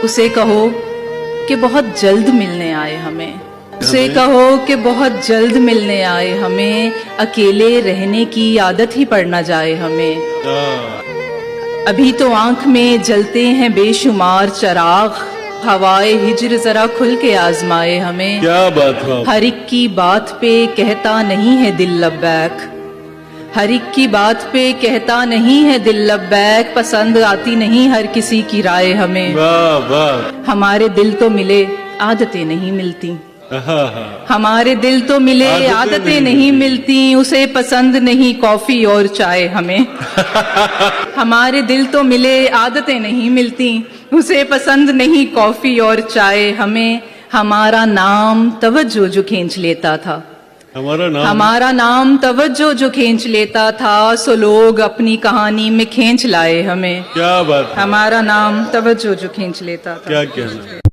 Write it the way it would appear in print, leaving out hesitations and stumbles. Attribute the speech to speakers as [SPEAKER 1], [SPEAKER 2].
[SPEAKER 1] اسے کہو کہ بہت جلد ملنے آئے ہمیں، اسے کہو کہ بہت جلد ملنے آئے ہمیں، اکیلے رہنے کی عادت ہی پڑ نہ جائے ہمیں۔ ابھی تو آنکھ میں جلتے ہیں بے شمار چراغ، ہوائے ہجر ذرا کھل کے آزمائے ہمیں۔
[SPEAKER 2] کیا بات ہے!
[SPEAKER 1] ہر ایک کی بات پہ کہتا نہیں ہے دل لبیک، ہر ایک کی بات پہ کہتا نہیں ہے دل لبیک، پسند آتی نہیں ہر کسی کی رائے ہمیں۔
[SPEAKER 2] واہ واہ!
[SPEAKER 1] ہمارے دل تو ملے عادتیں نہیں ملتی،
[SPEAKER 2] ہاں۔
[SPEAKER 1] ہمارے دل تو ملے
[SPEAKER 2] عادتیں
[SPEAKER 1] عادتیں
[SPEAKER 2] نہیں
[SPEAKER 1] نہیں ملتی، اسے پسند نہیں کافی اور چائے ہمیں۔ ہمارے دل تو ملے عادتیں نہیں ملتی، اسے پسند نہیں کافی اور چائے ہمیں۔ ہمارا نام توجہ جو کھینچ لیتا تھا، ہمارا نام توجہ جو کھینچ لیتا تھا، سو لوگ اپنی کہانی میں کھینچ لائے ہمیں۔
[SPEAKER 2] کیا بات ہے!
[SPEAKER 1] ہمارا نام توجہ جو کھینچ لیتا تھا۔
[SPEAKER 2] کیا کہنا ہے!